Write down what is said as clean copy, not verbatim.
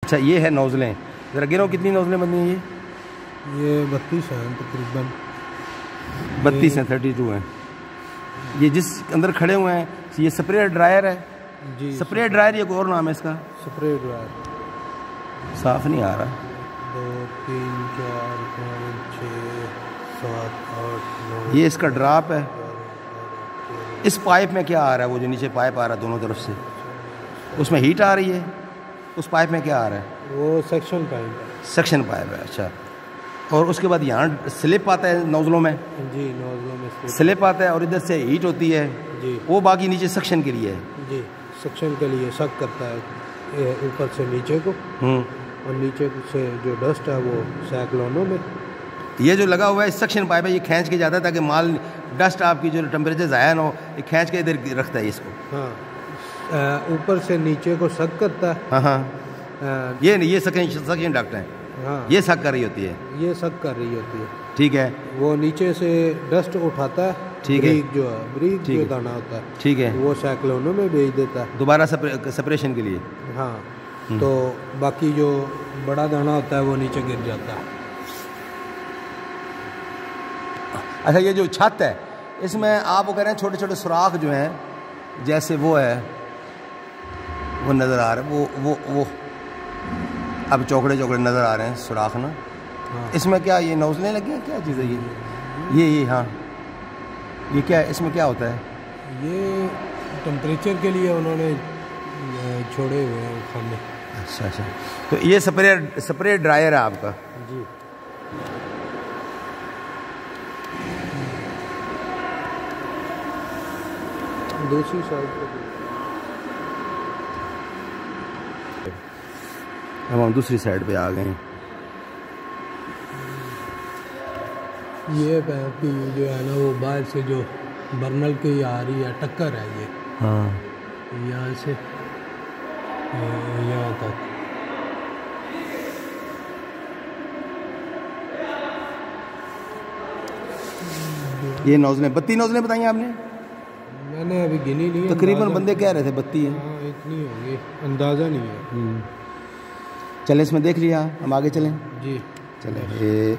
अच्छा ये है नोज़लें, ज़रा गिनो कितनी नोज़लें बनी हैं ये 32 हैं तकरीबन। 32 हैं, 32 हैं। ये जिस अंदर खड़े हुए हैं ये स्प्रे ड्रायर है जी। स्प्रे ड्रायर, ये कोई और नाम है इसका? Spray dryer. साफ नहीं आ रहा। 2 3 4 5 6 7 8 9 ये इसका ड्रॉप है। इस पाइप में क्या आ रहा है? वो जो नीचे पाइप आ रहा है दोनों तरफ से, उसमें हीट आ रही है। उस पाइप में क्या आ रहा है? वो सेक्शन पाइप है। सक्शन पाइप है, अच्छा। और उसके बाद यहाँ स्लिप आता है नोज़लों में। जी, नोज़लों में स्लिप आता है और इधर से हीट होती है जी। वो बाकी नीचे सक्शन के लिए है जी, सक्शन के लिए सक करता है ऊपर से नीचे को, और नीचे से जो डस्ट है वो साइक्लोनों में। ये जो लगा हुआ है सक्शन पाइप है, ये खींच के जाता है ताकि माल डस्ट आपकी जो टेम्परेचर ज़ाया ना हो, ये खींच के इधर रखता है इसको। हाँ, ऊपर से नीचे को सक करता है। हाँ हाँ, ये सक्शन डक्ट है। हाँ, ये सक कर रही होती है। ये सक कर रही होती है। ठीक है। वो नीचे से डस्ट उठाता है। ठीक है। ब्रीक जो है, ब्रीक जो दाना होता है, ठीक है, वो साइक्लोनों में भेज देता है दोबारा सेपरेशन के लिए। हाँ, तो बाकी जो बड़ा दाना होता है वो नीचे गिर जाता है। अच्छा, ये जो छत है इसमें आप वो कह रहे हैं छोटे छोटे सुराख जो हैं, जैसे वो है वो नज़र आ रहा है, वो अब चौकड़े नज़र आ रहे हैं सुराख ना। हाँ। इसमें क्या ये नोज़लें लगी हैं? क्या चीज़ है ये हाँ, ये क्या है? इसमें क्या होता है? ये टेम्परेचर के लिए उन्होंने छोड़े हुए हैं खाने। अच्छा, तो ये स्प्रे ड्रायर है आपका? जी। दूसरी साइड पे हम दूसरी साइड पे आ गए हैं। ये की जो है ना वो बाहर से जो बर्नल की आ रही है टक्कर है ये। हाँ, यहाँ से यहाँ तक। ये नोज़लें 32 नोज़लें बताई आपने? मैंने अभी गिनी नहीं। तकरीबन बंदे कह रहे थे 32 है। हाँ, इतनी होंगी, अंदाज़ा नहीं है। चलें, इसमें देख लिया, हम आगे चलें। जी चलें। ये